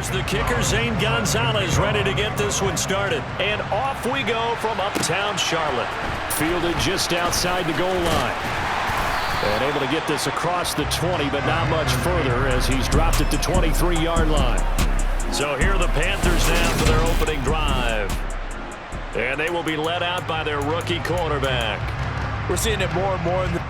Here's the kicker, Zane Gonzalez, ready to get this one started. And off we go from uptown Charlotte. Fielded just outside the goal line. And able to get this across the 20, but not much further as he's dropped it to 23-yard line. So here are the Panthers now for their opening drive. And they will be led out by their rookie quarterback. We're seeing it more and more in the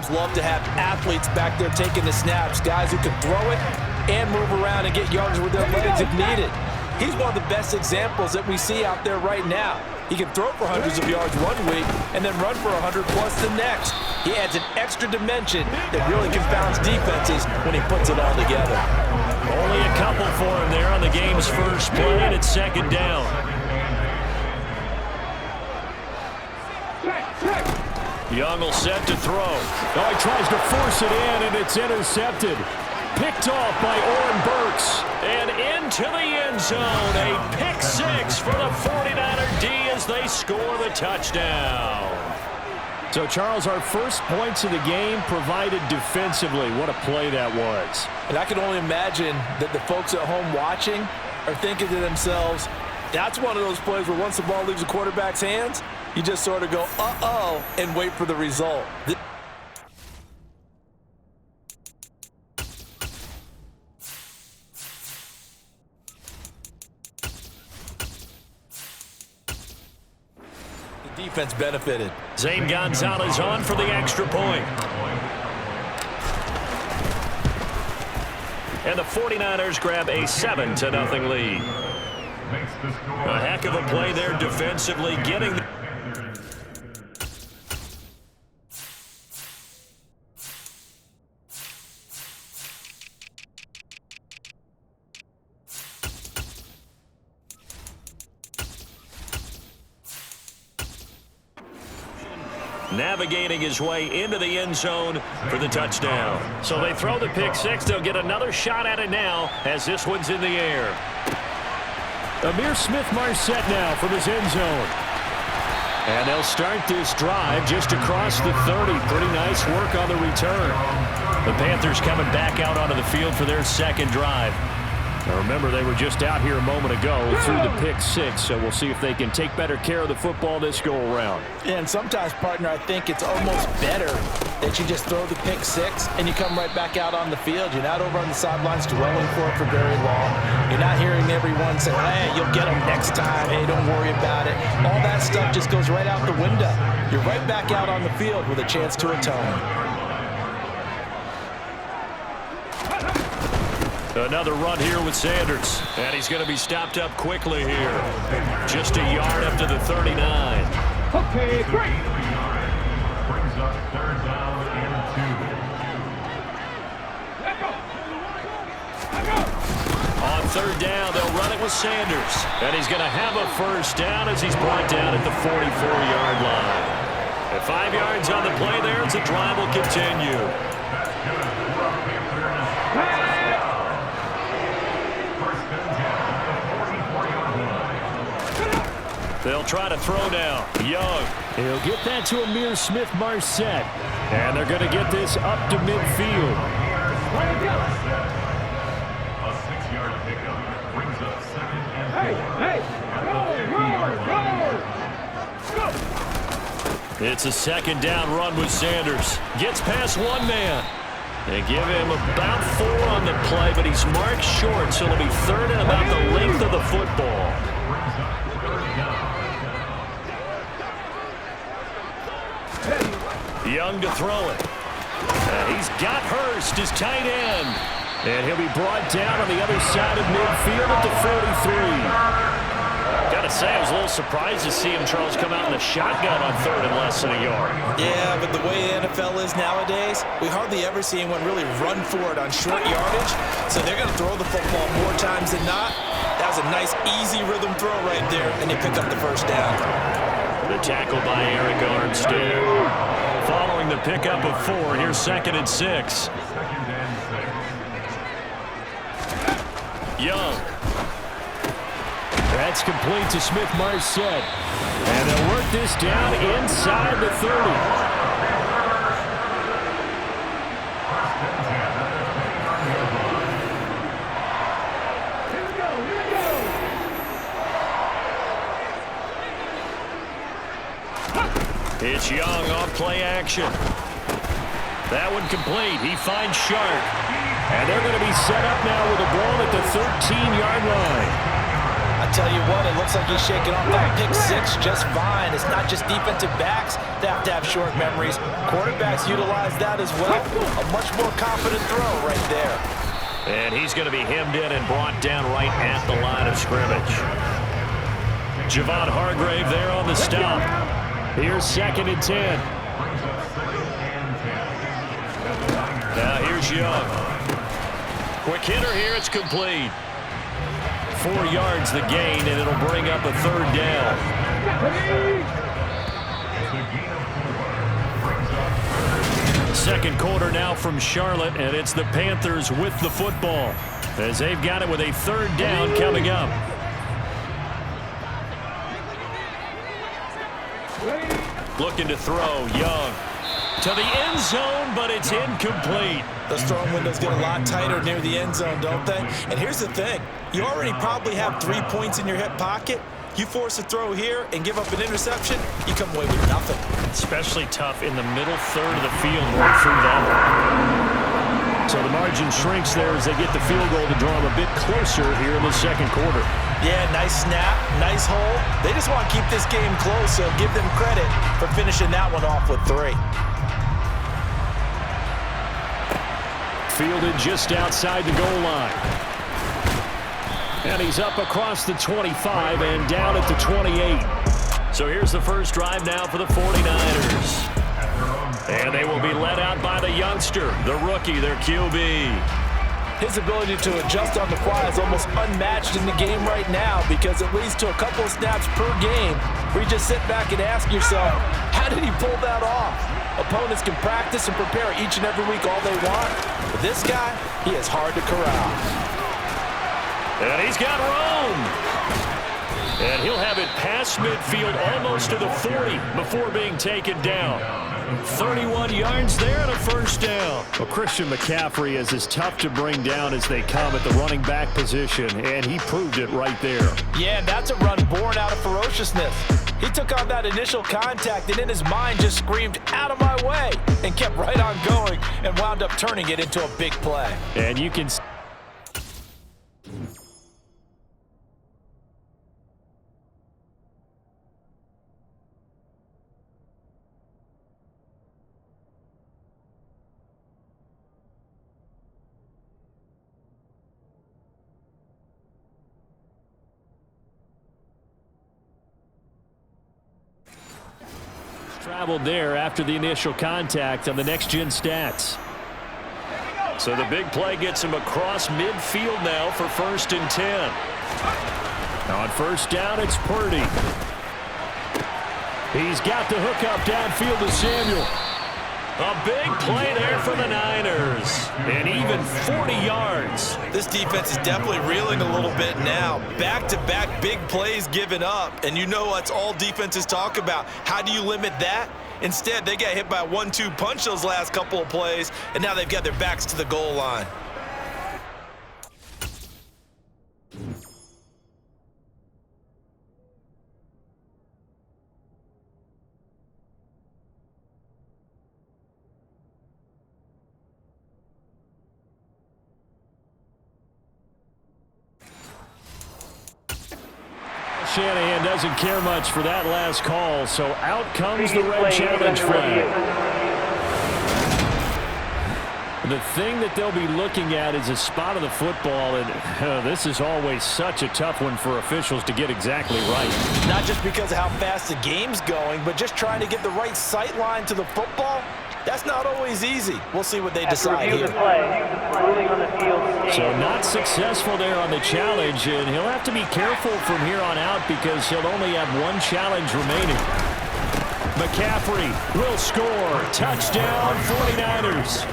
teams love to have athletes back there taking the snaps, guys who can throw it and move around and get yards with their legs if needed. He's one of the best examples that we see out there right now. He can throw for hundreds of yards one week and then run for 100+ the next. He adds an extra dimension that really confounds defenses when he puts it all together. Only a couple for him there on the game's first play, and it's second down. Young will set to throw. Oh, he tries to force it in, and it's intercepted. Picked off by Oren Burks. And into the end zone. A pick six for the 49er D as they score the touchdown. So, Charles, our first points of the game provided defensively. What a play that was. And I can only imagine that the folks at home watching are thinking to themselves, that's one of those plays where once the ball leaves the quarterback's hands, you just sort of go, uh-oh, and wait for the result. The defense benefited. Zane Gonzalez on for the extra point. And the 49ers grab a 7-0 lead. A heck of a play there defensively, getting the navigating his way into the end zone for the touchdown. So they throw the pick six. They'll get another shot at it now as this one's in the air. Amir Smith-Marset now from his end zone. And they'll start this drive just across the 30. Pretty nice work on the return. The Panthers coming back out onto the field for their second drive. Now remember, they were just out here a moment ago through the pick six, so we'll see if they can take better care of the football this go-around. And sometimes, partner, I think it's almost better that you just throw the pick six and you come right back out on the field. You're not over on the sidelines dwelling for it for very long. You're not hearing everyone say, hey, you'll get them next time. Hey, don't worry about it. All that stuff just goes right out the window. You're right back out on the field with a chance to atone. Another run here with Sanders. And he's going to be stopped up quickly here. Just a yard up to the 39. Okay, great. Brings up third down and 2. On third down, they'll run it with Sanders. And he's going to have a first down as he's brought down at the 44-yard line. At 5 yards on the play there, the drive will continue. They'll try to throw now. Young. He'll get that to Amir Smith-Marset. And they're going to get this up to midfield. A 6-yard pickup brings up second and 4. It's a second down run with Sanders. Gets past one man. They give him about 4 on the play, but he's marked short, so it'll be 3rd and about the length of the football. Young to throw it. And he's got Hurst, his tight end. And he'll be brought down on the other side of midfield at the 43. Got to say, I was a little surprised to see him, Charles, come out in the shotgun on 3rd and less than a yard. Yeah, but the way the NFL is nowadays, we hardly ever see anyone really run for it on short yardage. So they're going to throw the football more times than not. That was a nice, easy rhythm throw right there, and they pick up the first down. The tackle by Eric Armstead. Following the pickup of 4, here's 2nd and 6. Young. That's complete to Smith-Marset. And they'll work this down inside the 30. It's Young off play action. That one complete. He finds Sharp. And they're going to be set up now with a ball at the 13-yard line. I tell you what, it looks like he's shaking off that pick 6 just fine. It's not just defensive backs that have to have short memories. Quarterbacks utilize that as well. A much more confident throw right there. And he's going to be hemmed in and brought down right at the line of scrimmage. Javon Hargrave there on the stop. Here's 2nd and 10. Now here's Young. Quick hitter here, it's complete. 4 yards the gain, and it'll bring up a 3rd down. Second quarter now from Charlotte, and it's the Panthers with the football as they've got it with a 3rd down coming up. Looking to throw, Young. To the end zone, but it's incomplete. Those throwing windows get a lot tighter near the end zone, don't they? And here's the thing. You already probably have 3 points in your hip pocket. You force a throw here and give up an interception, you come away with nothing. Especially tough in the middle 3rd of the field right through that. So the margin shrinks there as they get the field goal to draw them a bit closer here in the 2nd quarter. Yeah, nice snap, nice hole. They just want to keep this game close, so give them credit for finishing that one off with 3. Fielded just outside the goal line. And he's up across the 25 and down at the 28. So here's the first drive now for the 49ers. And they will be led out by the youngster, the rookie, their QB. His ability to adjust on the fly is almost unmatched in the game right now because it leads to a couple of snaps per game where you just sit back and ask yourself, how did he pull that off? Opponents can practice and prepare each and every week all they want. But this guy, he is hard to corral. And he's got room. And he'll have it past midfield almost to the 40 before being taken down. 31 yards there and a first down. Well, Christian McCaffrey is as tough to bring down as they come at the running back position, and he proved it right there. Yeah, and that's a run born out of ferociousness. He took on that initial contact and in his mind just screamed, out of my way, and kept right on going and wound up turning it into a big play. And you can traveled there after the initial contact on the next-gen stats. So the big play gets him across midfield now for 1st and 10. On first down, it's Purdy. He's got the hookup downfield to Samuel. A big play there for the Niners. And even 40 yards. This defense is definitely reeling a little bit now. Back-to-back big plays given up. And you know that's all defenses talk about. How do you limit that? Instead, they got hit by a 1-2 punch those last couple of plays, and now they've got their backs to the goal line. Shanahan doesn't care much for that last call, so out comes the red challenge flag. The thing that they'll be looking at is a spot of the football, and this is always such a tough one for officials to get exactly right. Not just because of how fast the game's going, but just trying to get the right sight line to the football. That's not always easy. We'll see what they decide here. So not successful there on the challenge, and he'll have to be careful from here on out because he'll only have one challenge remaining. McCaffrey will score. Touchdown, 49ers.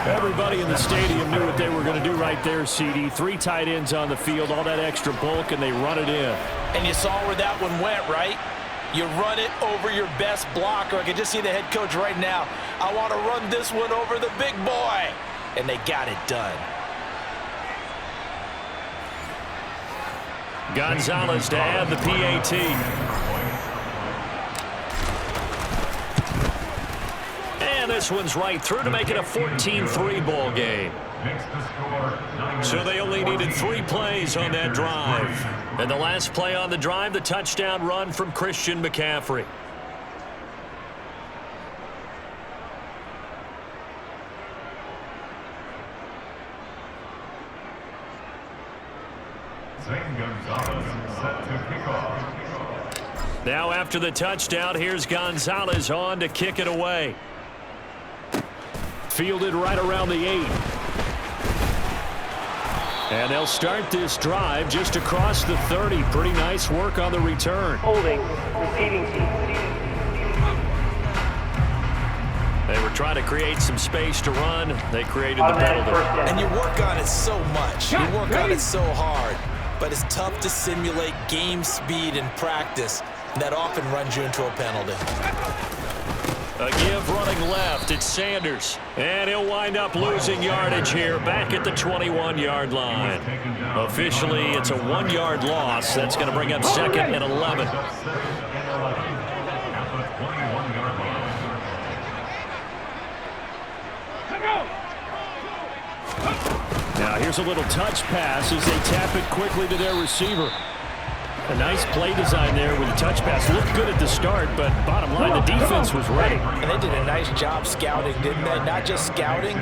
Everybody in the stadium knew what they were going to do right there, CD. 3 tight ends on the field, all that extra bulk, and they run it in. And you saw where that one went, right? You run it over your best blocker. I can just see the head coach right now. I want to run this one over the big boy. And they got it done. Gonzalez to add the PAT. And this one's right through to make it a 14-3 ball game. So they only needed 3 plays on that drive. And the last play on the drive, the touchdown run from Christian McCaffrey. Now after the touchdown, here's Gonzalez on to kick it away. Fielded right around the 8. And they'll start this drive just across the 30. Pretty nice work on the return. Holding. Receiving team. They were trying to create some space to run. They created the penalty. And you work on it so much. You work on it so hard. But it's tough to simulate game speed in practice. That often runs you into a penalty. A give running left. It's Sanders. And he'll wind up losing yardage here back at the 21-yard line. Officially, it's a 1-yard loss. That's going to bring up 2nd and 11. Now here's a little touch pass as they tap it quickly to their receiver. A nice play design there with the touch pass. Looked good at the start, but bottom line, the defense was ready. And they did a nice job scouting, didn't they? Not just scouting,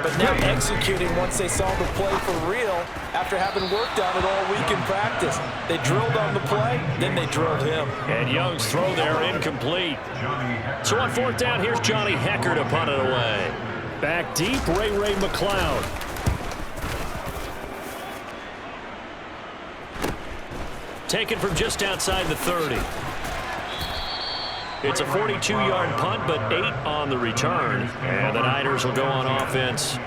but now executing once they saw the play for real after having worked on it all week in practice. They drilled on the play, then they drilled him. And Young's throw there incomplete. So on 4th down, here's Johnny Hecker to punt it away. Back deep, Ray McLeod. Taken from just outside the 30. It's a 42-yard punt, but 8 on the return. And the Niners will go on offense.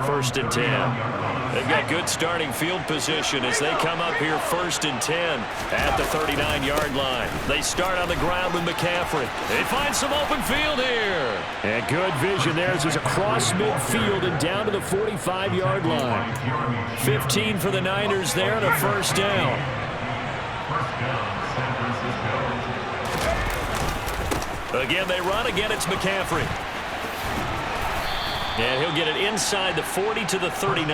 1st and 10. They've got good starting field position as they come up here 1st and 10 at the 39-yard line. They start on the ground with McCaffrey. They find some open field here. And good vision there as he's across midfield and down to the 45-yard line. 15 for the Niners there and a 1st down. Again, they run. Again, it's McCaffrey. And he'll get it inside the 40 to the 39.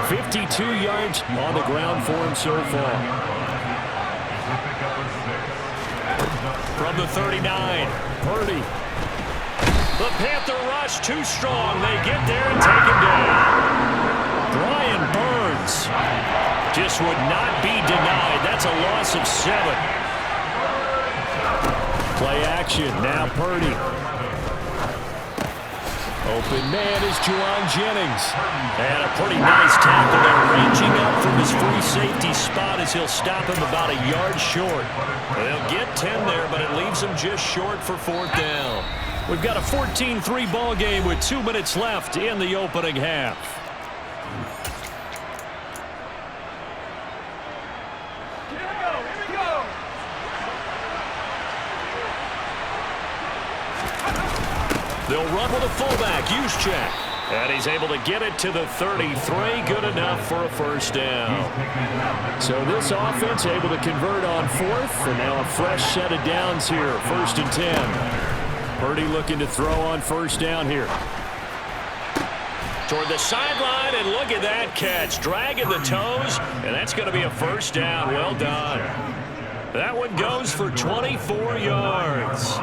52 yards on the ground for him so far. From the 39, Purdy. The Panther rush too strong. They get there and take him down. Brian Burns just would not be denied. That's a loss of 7. Play action. Now Purdy. Open man is Juwan Jennings. And a pretty nice tackle there, ranging up from his free safety spot as he'll stop him about a yard short. They'll get 10 there, but it leaves him just short for 4th down. We've got a 14-3 ball game with 2 minutes left in the opening half. They'll run with a fullback, Juszczyk. And he's able to get it to the 33. Good enough for a 1st down. So this offense able to convert on 4th, and now a fresh set of downs here. 1st and 10. Purdy looking to throw on 1st down here. toward the sideline, and look at that catch. Dragging the toes, and that's going to be a first down. Well done. That one goes for 24 yards.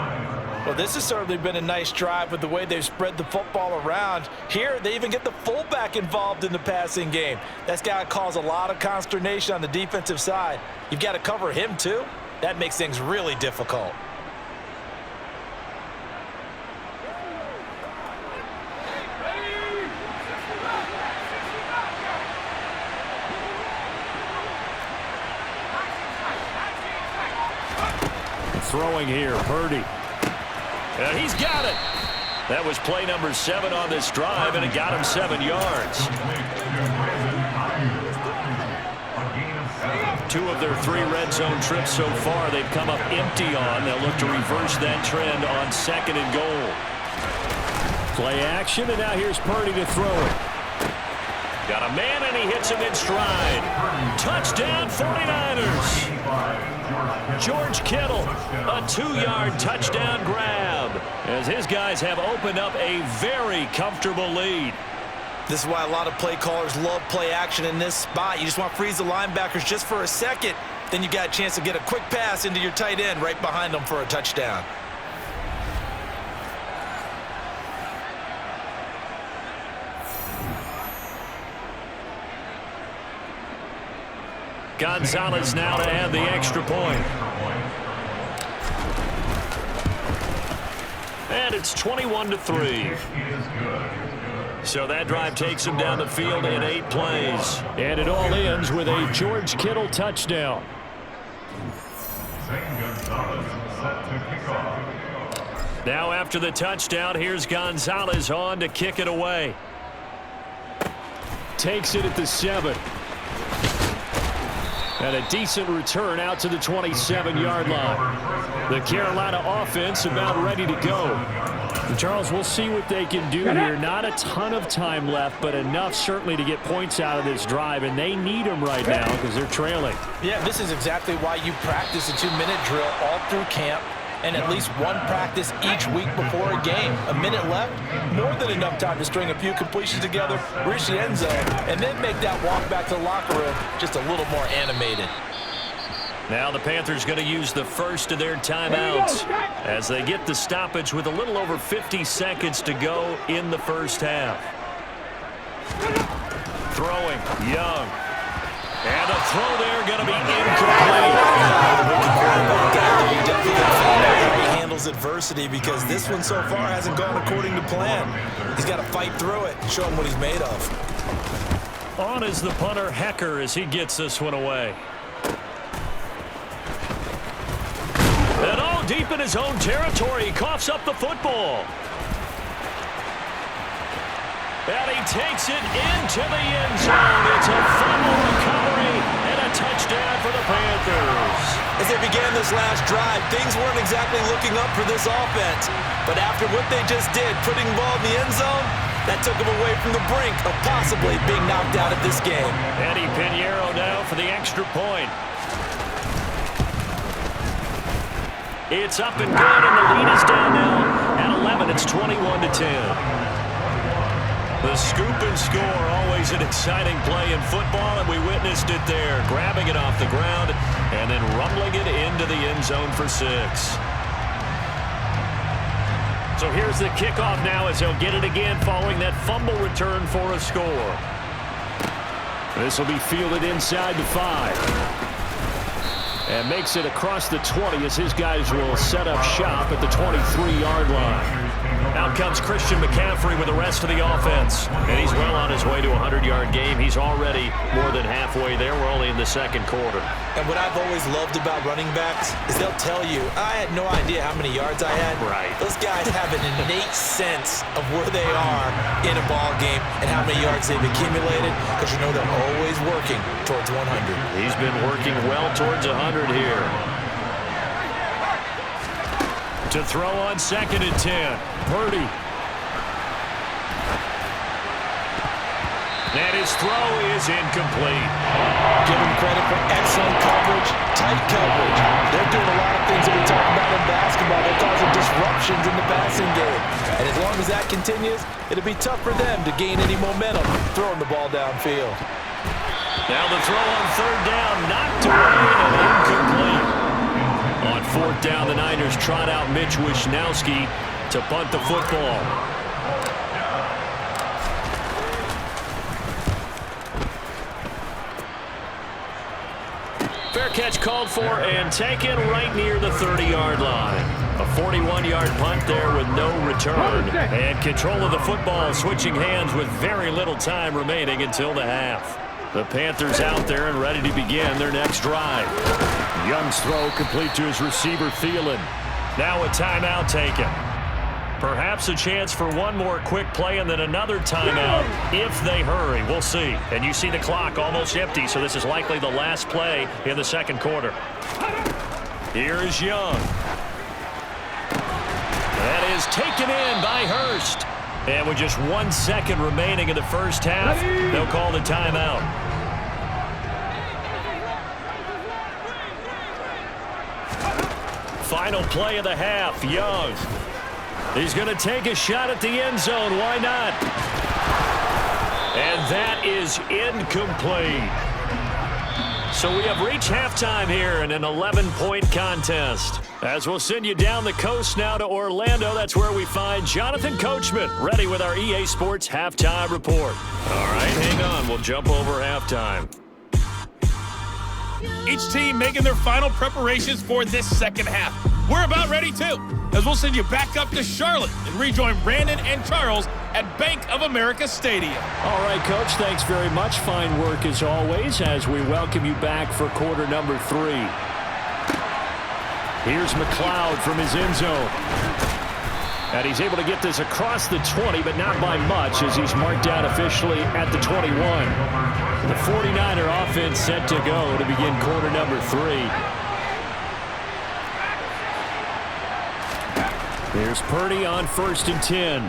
Well, this has certainly been a nice drive with the way they've spread the football around. Here, they even get the fullback involved in the passing game. That's got to cause a lot of consternation on the defensive side. You've got to cover him, too. That makes things really difficult. Throwing here, Purdy. He's got it. That was play number 7 on this drive, and it got him 7 yards. 2 of their 3 red zone trips so far they've come up empty on. They'll look to reverse that trend on 2nd and goal. Play action, and now here's Purdy to throw it. Got a man, and he hits him in stride. Touchdown, 49ers. George Kittle, a 2-yard touchdown grab, as his guys have opened up a very comfortable lead. This is why a lot of play callers love play action in this spot. You just want to freeze the linebackers just for a second. Then you got a chance to get a quick pass into your tight end right behind them for a touchdown. Gonzalez now to add the extra point. And it's 21-3. So that drive takes him down the field in 8 plays. And it all ends with a George Kittle touchdown. Now after the touchdown, here's Gonzalez on to kick it away. Takes it at the 7. And a decent return out to the 27-yard line. The Carolina offense about ready to go. And Charles, we'll see what they can do here. Not a ton of time left, but enough certainly to get points out of this drive. And they need them right now because they're trailing. Yeah, this is exactly why you practice a 2-minute drill all through camp and at least one practice each week before a game. A minute left, more than enough time to string a few completions together, reach the end zone, and then make that walk back to the locker room just a little more animated. Now the Panthers going to use the first of their timeouts as they get the stoppage with a little over 50 seconds to go in the first half. Throwing, Young. And a throw there going to be incomplete. He handles adversity because this one so far hasn't gone according to plan. He's got to fight through it and show him what he's made of. On is the punter, Hecker, as he gets this one away. And all deep in his own territory, he coughs up the football. And he takes it into the end zone. It's a fumble recovery and a touchdown for the Panthers. As they began this last drive, things weren't exactly looking up for this offense. But after what they just did, putting the ball in the end zone, that took them away from the brink of possibly being knocked out of this game. Eddie Pinheiro now for the extra point. It's up and good, and the lead is down now. At 11, it's 21-10. The scoop and score, always an exciting play in football, and we witnessed it there. Grabbing it off the ground and then rumbling it into the end zone for 6. So here's the kickoff now as they'll get it again following that fumble return for a score. This will be fielded inside the 5. And makes it across the 20 as his guys will set up shop at the 23-yard line. Out comes Christian McCaffrey with the rest of the offense. And he's well on his way to a 100-yard game. He's already more than halfway there. We're only in the second quarter. And what I've always loved about running backs is they'll tell you, I had no idea how many yards I had. Right. Those guys have an innate sense of where they are in a ball game and how many yards they've accumulated because you know they're always working towards 100. He's been working well towards 100 here. To throw on 2nd and 10. Purdy. And his throw is incomplete. Give him credit for excellent coverage, tight coverage. They're doing a lot of things that we talk about in basketball. They're causing disruptions in the passing game. And as long as that continues, it'll be tough for them to gain any momentum throwing the ball downfield. Now the throw on third down, knocked away and incomplete. On fourth down, the Niners trot out Mitch Wishnowski to punt the football. Fair catch called for and taken right near the 30-yard line. A 41-yard punt there with no return. And control of the football switching hands with very little time remaining until the half. The Panthers out there and ready to begin their next drive. Young's throw complete to his receiver Thielen. Now a timeout taken. Perhaps a chance for one more quick play and then another timeout if they hurry. We'll see. And you see the clock almost empty, so this is likely the last play in the second quarter. Here is Young. That is taken in by Hurst. And with just 1 second remaining in the first half, they'll call the timeout. Final play of the half, Young. He's going to take a shot at the end zone. Why not? And that is incomplete. So we have reached halftime here in an 11-point contest. As we'll send you down the coast now to Orlando, that's where we find Jonathan Coachman, ready with our EA Sports Halftime Report. All right, hang on. We'll jump over halftime. Each team making their final preparations for this second half. We're about ready, too, as we'll send you back up to Charlotte and rejoin Brandon and Charles at Bank of America Stadium. All right, Coach, thanks very much. Fine work as always as we welcome you back for quarter number 3. Here's McLeod from his end zone. And he's able to get this across the 20, but not by much as he's marked down officially at the 21. The 49er offense set to go to begin quarter number 3. Here's Purdy on 1st and 10.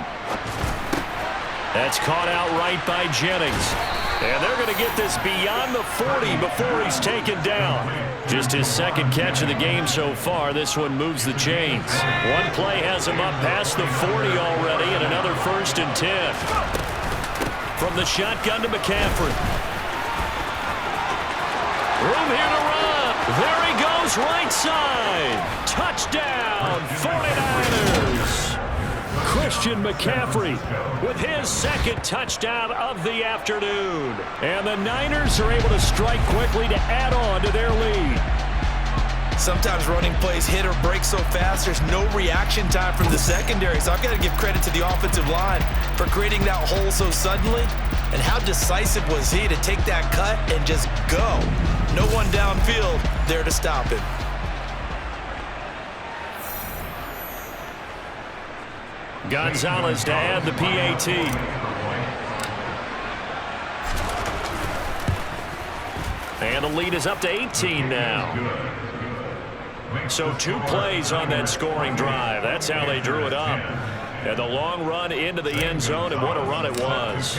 That's caught out right by Jennings. And they're going to get this beyond the 40 before he's taken down. Just his second catch of the game so far. This one moves the chains. One play has him up past the 40 already, and another 1st and 10. From the shotgun to McCaffrey. Room here to run. There he goes, right side. Touchdown, 49ers. Christian McCaffrey with his second touchdown of the afternoon. And the Niners are able to strike quickly to add on to their lead. Sometimes running plays hit or break so fast, there's no reaction time from the secondary. So I've got to give credit to the offensive line for creating that hole so suddenly. And how decisive was he to take that cut and just go? No one downfield there to stop him. Gonzalez to add the PAT. And the lead is up to 18 now. So 2 plays on that scoring drive. That's how they drew it up. And the long run into the end zone, and what a run it was.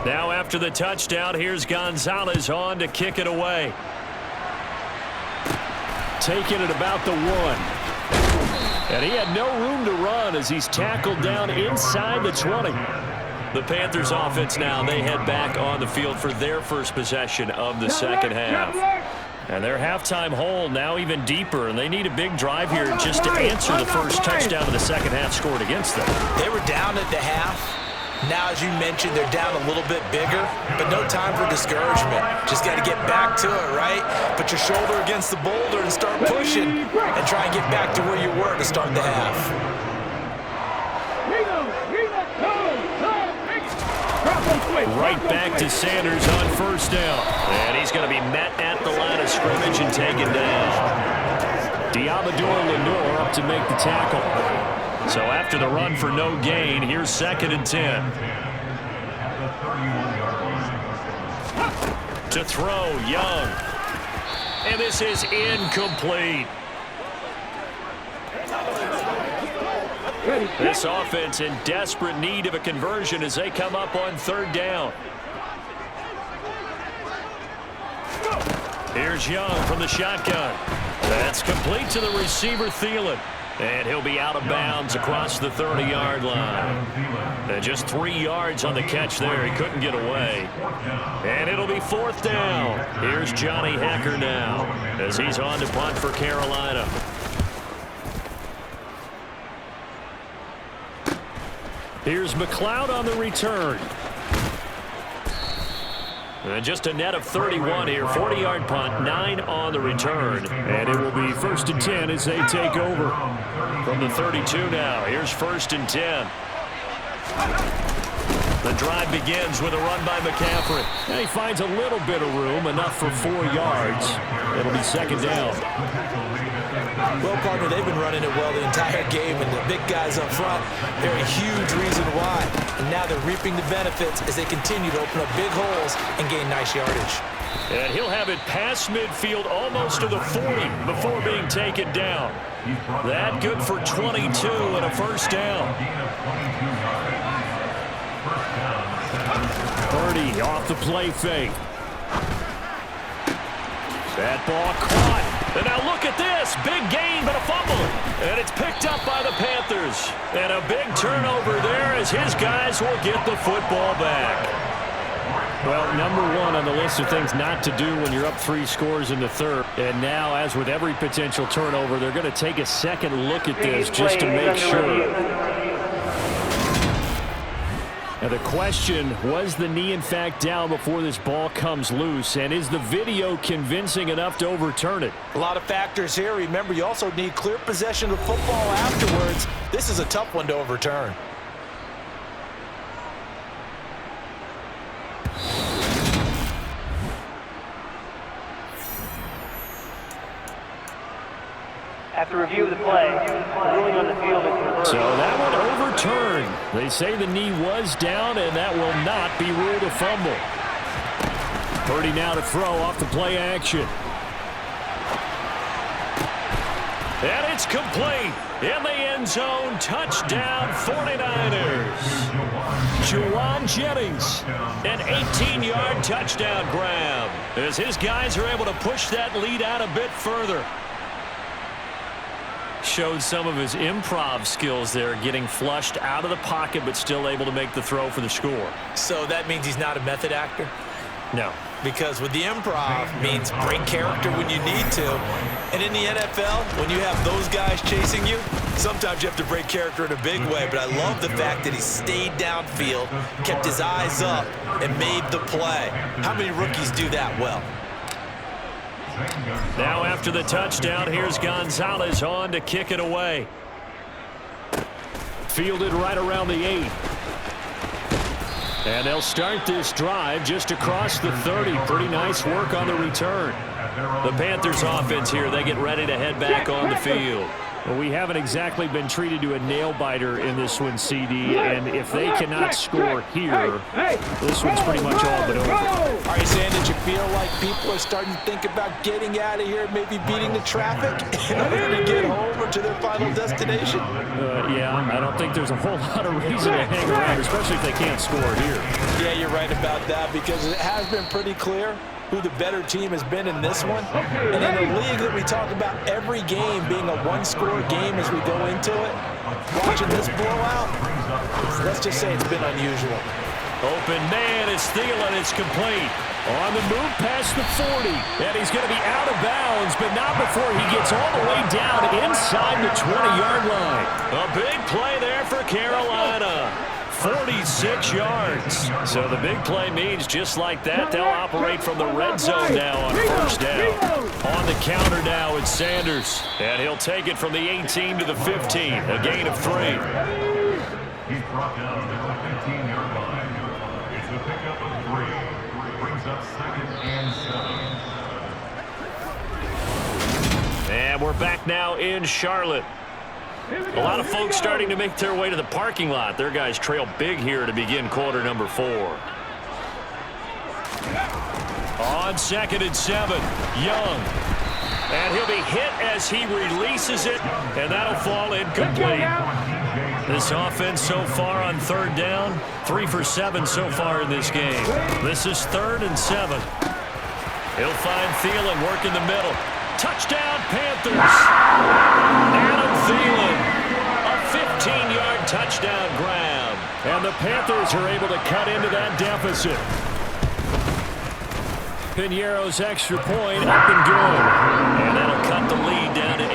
Now after the touchdown, here's Gonzalez on to kick it away. Taking it about the 1. And he had no room to run as he's tackled down inside the 20. The Panthers offense now, they head back on the field for their first possession of the second half. And their halftime hole now even deeper, and they need a big drive here just to answer the first touchdown of the second half scored against them. They were down at the half. Now, as you mentioned, they're down a little bit bigger, but no time for discouragement. Just got to get back to it, right? Put your shoulder against the boulder and start pushing and try and get back to where you were to start the half. Right back to Sanders on 1st down. And he's going to be met at the line of scrimmage and taken down. Diamador Lenore up to make the tackle. So after the run for no gain, here's 2nd and 10. To throw, Young. And this is incomplete. This offense in desperate need of a conversion as they come up on 3rd down. Here's Young from the shotgun. That's complete to the receiver, Thielen. And he'll be out of bounds across the 30-yard line. And just 3 yards on the catch there. He couldn't get away. And it'll be 4th down. Here's Johnny Hecker now as he's on to punt for Carolina. Here's McLeod on the return. And just a net of 31 here. 40-yard punt, 9 on the return. And it will be 1st and 10 as they take over. From the 32 now, here's 1st and 10. The drive begins with a run by McCaffrey. And he finds a little bit of room, enough for 4 yards. It'll be 2nd down. Well, partner, they've been running it well the entire game, and the big guys up front, they're a huge reason why. And now they're reaping the benefits as they continue to open up big holes and gain nice yardage. And he'll have it past midfield almost to the 40 before being taken down. That good for 22 and a 1st down. Purdy off the play fake. That ball caught. And now look at this. Big gain, but a fumble. And it's picked up by the Panthers. And a big turnover there as his guys will get the football back. Well, number 1 on the list of things not to do when you're up 3 scores in the 3rd. And now, as with every potential turnover, they're going to take a second look at this just to make sure. Now the question, was the knee in fact down before this ball comes loose? And is the video convincing enough to overturn it? A lot of factors here. Remember, you also need clear possession of football afterwards. This is a tough one to overturn. After review of the play, ruling on the field is reversed. So that one overturned. They say the knee was down, and that will not be ruled a fumble. Purdy now to throw off the play action. And it's complete. In the end zone, touchdown 49ers. Juwan Jennings, an 18-yard touchdown grab as his guys are able to push that lead out a bit further. Showed some of his improv skills there, getting flushed out of the pocket but still able to make the throw for the score. So that means he's not a method actor? No. Because with the improv means break character when you need to. And in the NFL, when you have those guys chasing you, sometimes you have to break character in a big way. But I love the fact that he stayed downfield, kept his eyes up, and made the play. How many rookies do that well? Now after the touchdown, here's Gonzalez on to kick it away. Fielded right around the 8. And they'll start this drive just across the 30. Pretty nice work on the return. The Panthers offense here, they get ready to head back on the field. Well, we haven't exactly been treated to a nail-biter in this one, CD, and if they cannot score here, this one's pretty much all but over. Are you saying that you feel like people are starting to think about getting out of here, maybe beating the traffic in order to get home or to their final destination? Yeah, I don't think there's a whole lot of reason to hang around, especially if they can't score here. Yeah, you're right about that, because it has been pretty clear who the better team has been in this one. And in a league that we talk about every game being a one-score game as we go into it, watching this blowout, let's just say it's been unusual. Open man, it's Thielen, it's complete. On the move past the 40, and he's going to be out of bounds, but not before he gets all the way down inside the 20-yard line. A big play there for Carolina. 46 yards. So the big play means just like that, they'll operate from the red zone now on 1st down. On the counter now, it's Sanders. And he'll take it from the 18 to the 15, a gain of 3. He's brought down to the 15-yard line. It's a pickup of 3. Brings up 2nd and 7. And we're back now in Charlotte. A lot of folks starting to make their way to the parking lot. Their guys trail big here to begin quarter number 4. On 2nd and 7, Young. And he'll be hit as he releases it, and that'll fall incomplete. This offense so far on 3rd down, 3 for 7 so far in this game. This is 3rd and 7. He'll find Thielen working the middle. Touchdown, Panthers. Adam Thielen, a 15-yard touchdown grab. And the Panthers are able to cut into that deficit. Piñeiro's extra point up and good. And that'll cut the lead down to 18.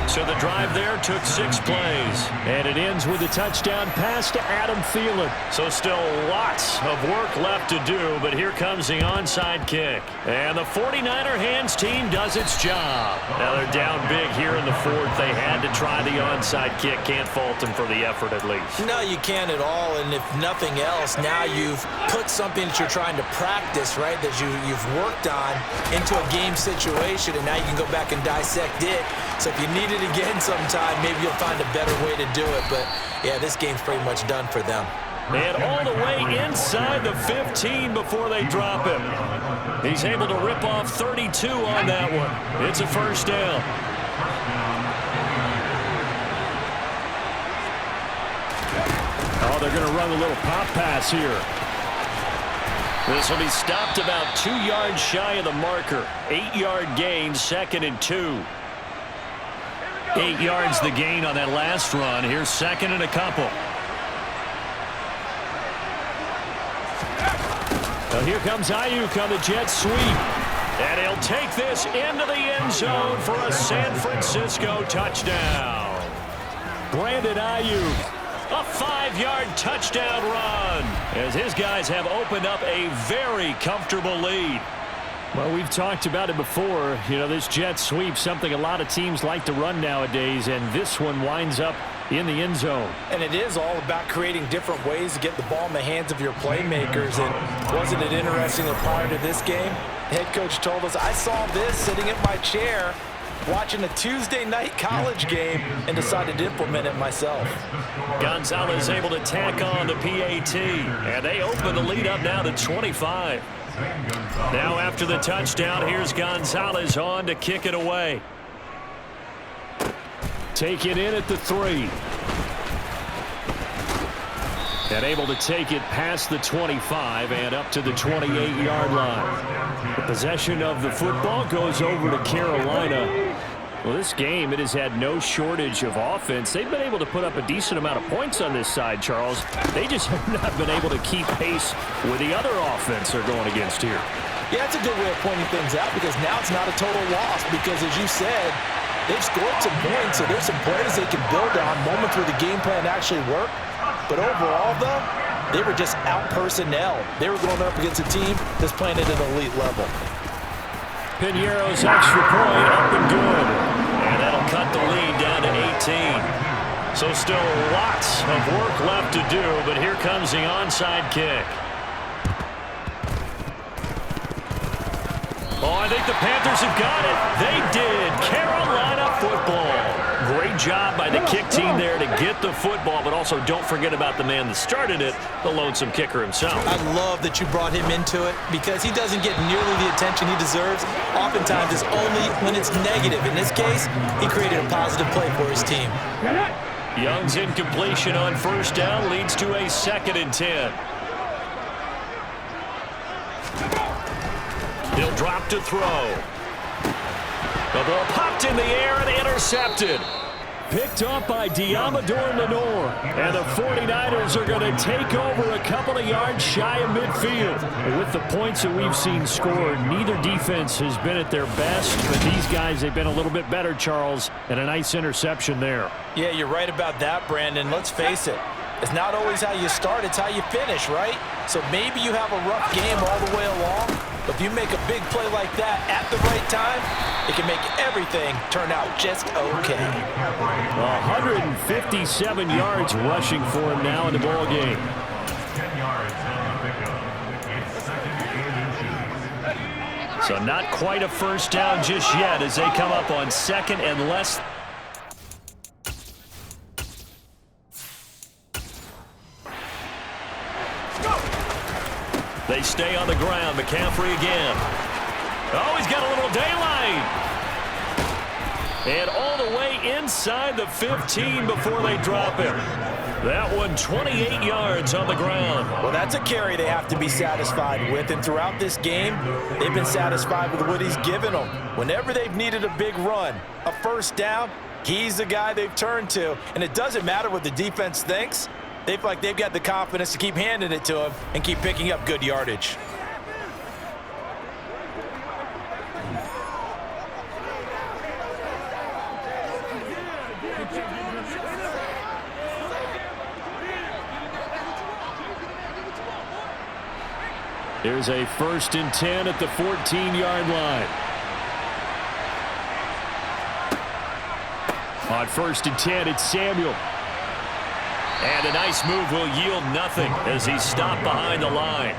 So the drive there took 6 plays. And it ends with a touchdown pass to Adam Thielen. So still lots of work left to do, but here comes the onside kick. And the 49er hands team does its job. Now they're down big here in the fourth. They had to try the onside kick. Can't fault them for the effort at least. No, you can't at all. And if nothing else, now you've put something that you're trying to practice, right, that you've worked on into a game situation, and now you can go back and dissect it. So if you need it again sometime, maybe you'll find a better way to do it. But, yeah, this game's pretty much done for them. And all the way inside the 15 before they drop him. He's able to rip off 32 on that one. It's a first down. Oh, they're going to run a little pop pass here. This will be stopped about 2 yards shy of the marker. 8-yard gain, 2nd and 2. 8 yards the gain on that last run. Here's 2nd and a couple. Now here comes Ayuk on the jet sweep. And he'll take this into the end zone for a San Francisco touchdown. Brandon Ayuk, a 5-yard touchdown run, as his guys have opened up a very comfortable lead. Well, we've talked about it before. You know, this jet sweep, something a lot of teams like to run nowadays, and this one winds up in the end zone. And it is all about creating different ways to get the ball in the hands of your playmakers. And wasn't it interesting that prior to this game, head coach told us, I saw this sitting in my chair watching a Tuesday night college game and decided to implement it myself. Gonzalez able to tack on the PAT, and they open the lead up now to 25. Now after the touchdown, here's Gonzalez on to kick it away. Take it in at the 3. And able to take it past the 25 and up to the 28-yard line. The possession of the football goes over to Carolina. Well, this game, it has had no shortage of offense. They've been able to put up a decent amount of points on this side, Charles. They just have not been able to keep pace with the other offense they're going against here. Yeah, that's a good way of pointing things out, because now it's not a total loss, because as you said, they've scored some points, so there's some plays they can build on, moments where the game plan actually worked. But overall, though, they were just out-personnel. They were going up against a team that's playing at an elite level. Piñeiro's extra point up and good. And that'll cut the lead down to 18. So still lots of work left to do, but here comes the onside kick. Oh, I think the Panthers have got it. They did. Carolina football. Great job by the kick team there to get the football, but also don't forget about the man that started it, the lonesome kicker himself. I love that you brought him into it, because he doesn't get nearly the attention he deserves. Oftentimes it's only when it's negative. In this case, he created a positive play for his team. Young's incompletion on first down leads to a 2nd and 10. He'll drop to throw. The ball popped in the air and intercepted. Picked up by Diamador Lenore. And the 49ers are going to take over a couple of yards shy of midfield. With the points that we've seen scored, neither defense has been at their best. But these guys, they've been a little bit better, Charles. And a nice interception there. Yeah, you're right about that, Brandon. Let's face it. It's not always how you start, it's how you finish, right? So maybe you have a rough game all the way along, but if you make a big play like that at the right time, it can make everything turn out just okay. 157 yards rushing for him now in the ball game. 10 yards on the pickup. It's 2nd and 2. So not quite a first down just yet as they come up on 2nd and less. They stay on the ground. McCaffrey again. Oh, he's got a little daylight. And all the way inside the 15 before they drop him. That one 28 yards on the ground. Well, that's a carry they have to be satisfied with. And throughout this game, they've been satisfied with what he's given them. Whenever they've needed a big run, a first down, he's the guy they've turned to. And it doesn't matter what the defense thinks. They feel like they've got the confidence to keep handing it to him and keep picking up good yardage. Here's a 1st and 10 at the 14-yard line. On 1st and 10, it's Samuel. And a nice move will yield nothing as he's stopped behind the line.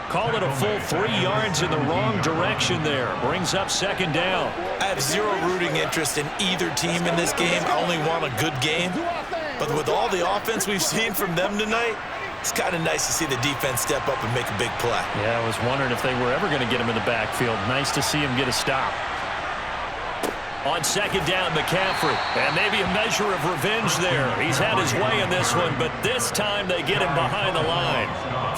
Call it a full 3 yards in the wrong direction there. Brings up 2nd down. I have zero rooting interest in either team in this game. I only want a good game. But with all the offense we've seen from them tonight, it's kind of nice to see the defense step up and make a big play. Yeah, I was wondering if they were ever going to get him in the backfield. Nice to see him get a stop. On 2nd down, McCaffrey. And maybe a measure of revenge there. He's had his way in this one, but this time they get him behind the line.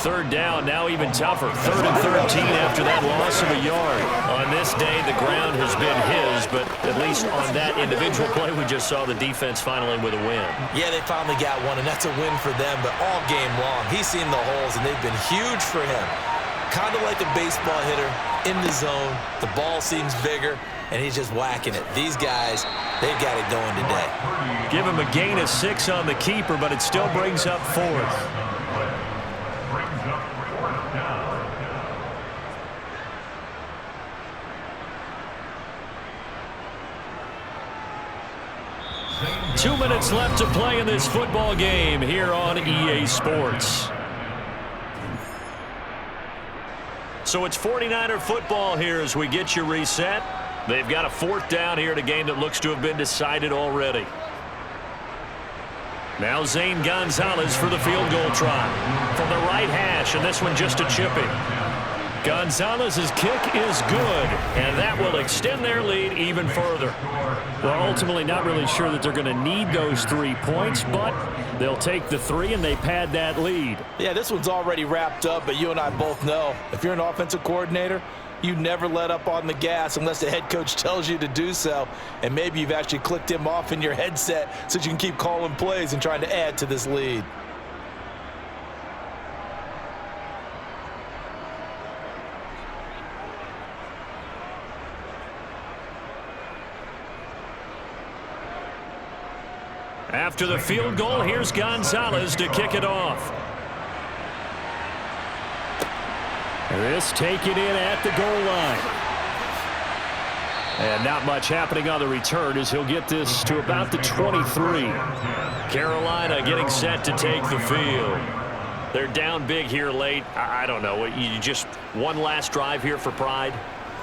3rd down, now even tougher. 3rd and 13 after that loss of a yard. On this day, the ground has been his, but at least on that individual play, we just saw the defense finally with a win. Yeah, they finally got one, and that's a win for them, but all game long, he's seen the holes, and they've been huge for him. Kind of like a baseball hitter in the zone. The ball seems bigger, and he's just whacking it. These guys, they've got it going today. Give him a gain of 6 on the keeper, but it still brings up 4th. Brings up 4th down. 2 minutes left to play in this football game here on EA Sports. So it's 49er football here as we get you reset. They've got a 4th down here in a game that looks to have been decided already. Now Zane Gonzalez for the field goal try from the right hash, and this one just a chipping. Gonzalez's kick is good, and that will extend their lead even further. Well, ultimately not really sure that they're going to need those 3 points, but they'll take the 3 and they pad that lead. Yeah, this one's already wrapped up, but you and I both know if you're an offensive coordinator, you never let up on the gas unless the head coach tells you to do so. And maybe you've actually clicked him off in your headset so you can keep calling plays and trying to add to this lead. After the field goal, here's Gonzalez to kick it off. This taken in at the goal line. And not much happening on the return as he'll get this to about the 23. Carolina getting set to take the field. They're down big here late. I don't know. You just one last drive here for pride?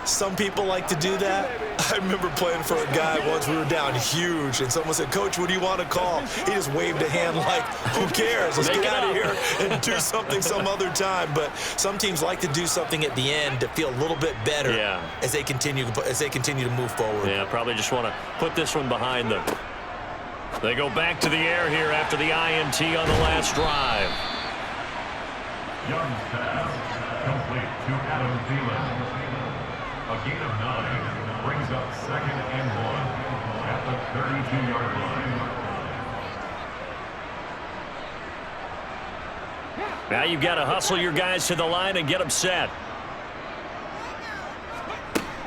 Some people like to do that. I remember playing for a guy once. We were down huge, and someone said, "Coach, what do you want to call?" He just waved a hand like, who cares? Let's get out of here and do something some other time. But some teams like to do something at the end to feel a little bit better as they continue to move forward. Yeah, probably just want to put this one behind them. They go back to the air here after the INT on the last drive. Young's pass complete to Adam Thielen. A gain of 9 brings up 2nd and 1 at the 32-yard line. Now you've got to hustle your guys to the line and get them set.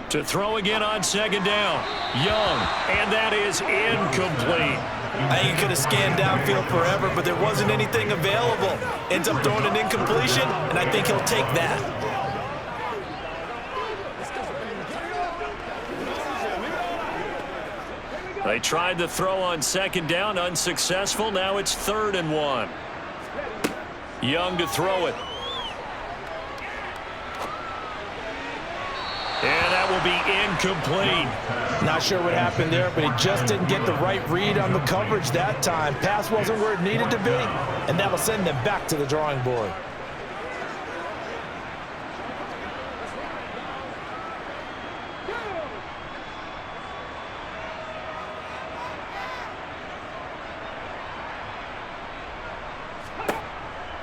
To throw again on 2nd down. Young, and that is incomplete. I think he could have scanned downfield forever, but there wasn't anything available. Ends up throwing an incompletion, and I think he'll take that. They tried the throw on 2nd down, unsuccessful. Now it's 3rd and 1. Young to throw it. And that will be incomplete. Not sure what happened there, but he just didn't get the right read on the coverage that time. Pass wasn't where it needed to be, and that will send them back to the drawing board.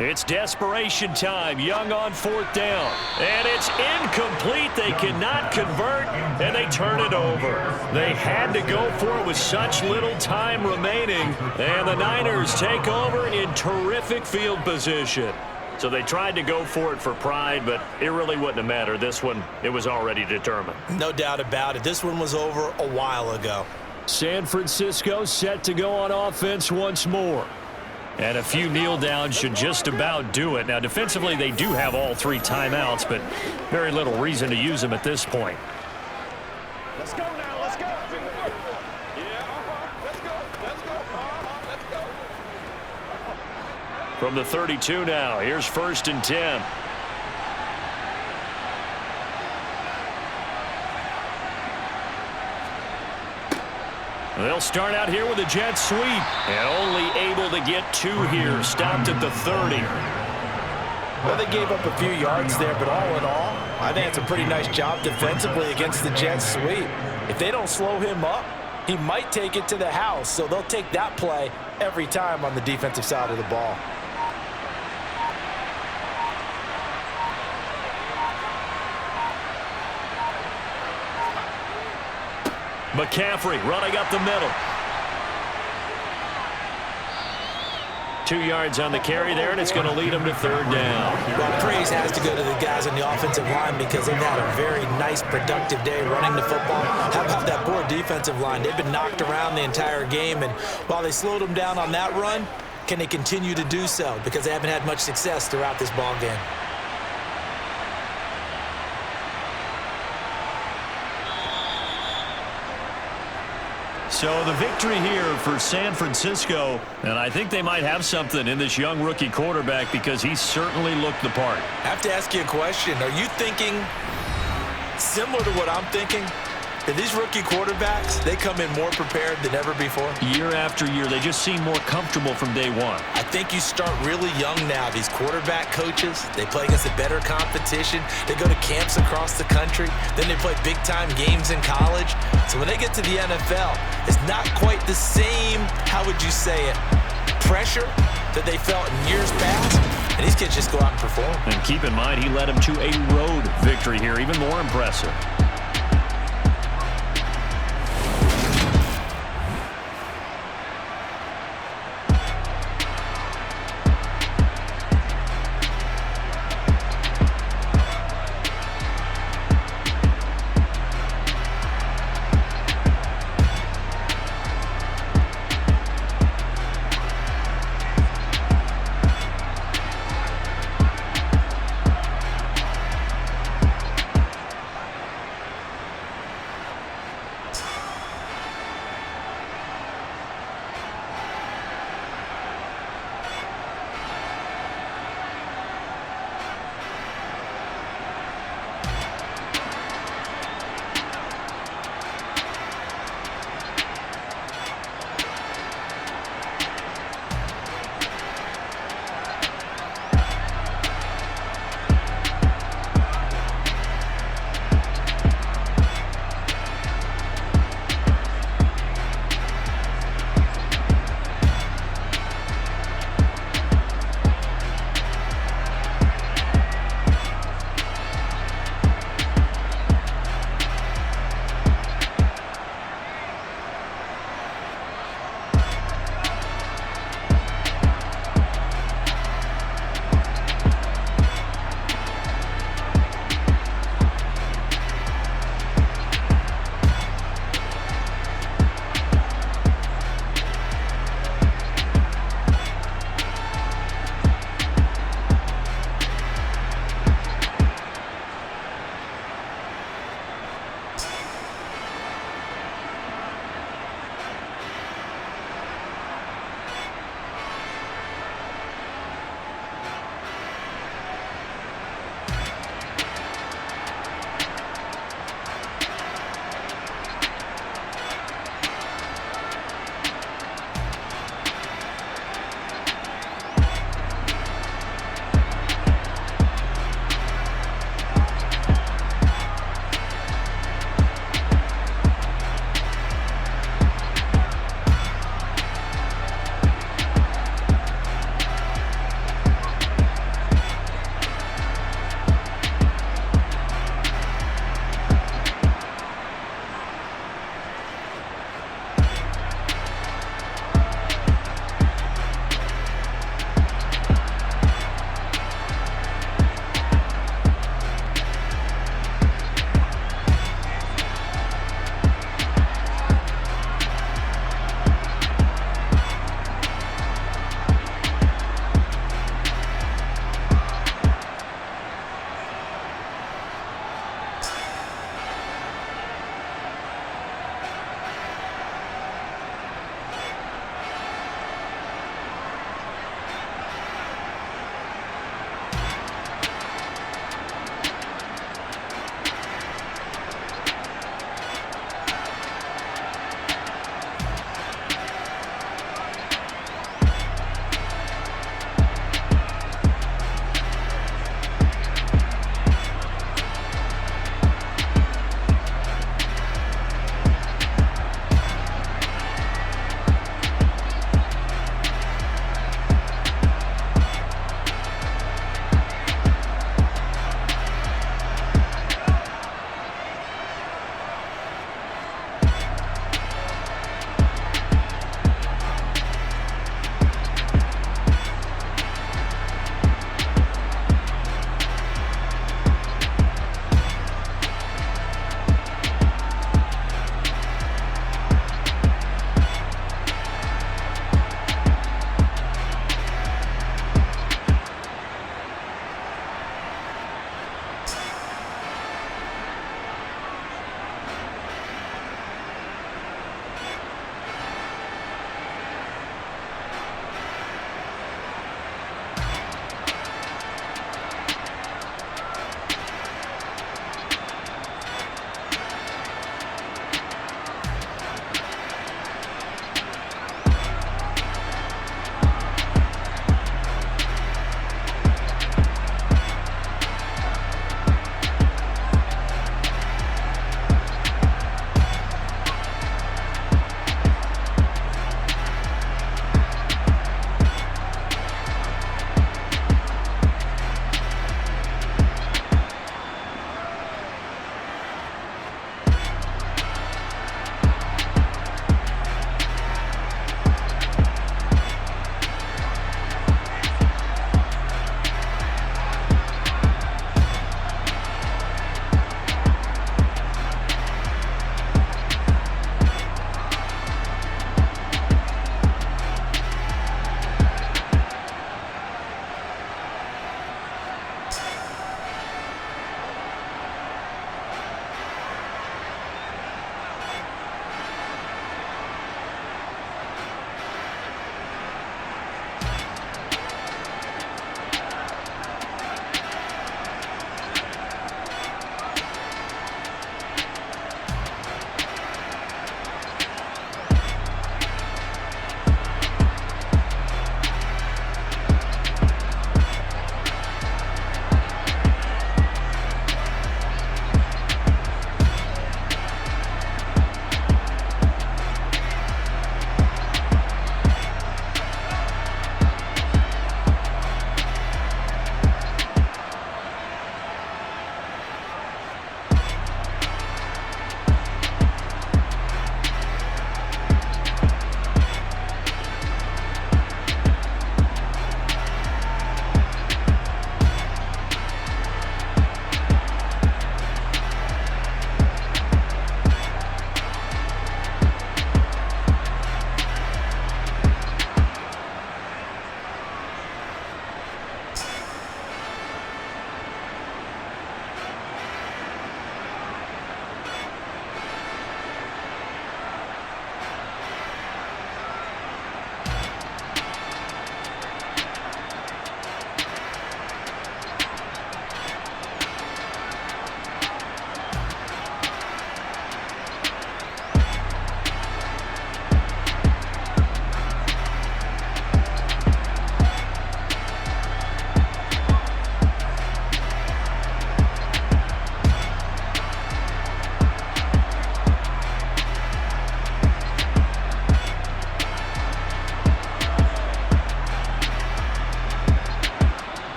It's desperation time. Young on 4th down. And it's incomplete. They cannot convert, and they turn it over. They had to go for it with such little time remaining. And the Niners take over in terrific field position. So they tried to go for it for pride, but it really wouldn't have mattered. This one, it was already determined. No doubt about it. This one was over a while ago. San Francisco set to go on offense once more. And a few kneel downs should just about do it. Now, defensively, they do have all 3 timeouts, but very little reason to use them at this point. Let's go now. Let's go. Yeah. Let's go. Let's go. Let's go. From the 32 now, here's 1st and 10. They'll start out here with a jet sweep. And only able to get 2 here. Stopped at the 30. Well, they gave up a few yards there, but all in all, I think it's a pretty nice job defensively against the jet sweep. If they don't slow him up, he might take it to the house. So they'll take that play every time on the defensive side of the ball. McCaffrey running up the middle. 2 yards on the carry there, and it's going to lead them to 3rd down. Well, praise has to go to the guys on the offensive line because they've had a very nice, productive day running the football. How about that poor defensive line? They've been knocked around the entire game, and while they slowed them down on that run, can they continue to do so? Because they haven't had much success throughout this ball game. So the victory here for San Francisco, and I think they might have something in this young rookie quarterback because he certainly looked the part. I have to ask you a question. Are you thinking similar to what I'm thinking? That these rookie quarterbacks, they come in more prepared than ever before? Year after year, they just seem more comfortable from day one. I think you start really young now. These quarterback coaches, they play against a better competition. They go to camps across the country. Then they play big-time games in college. So when they get to the NFL, it's not quite the same, how would you say it, pressure that they felt in years past. And these kids just go out and perform. And keep in mind, he led them to a road victory here, even more impressive.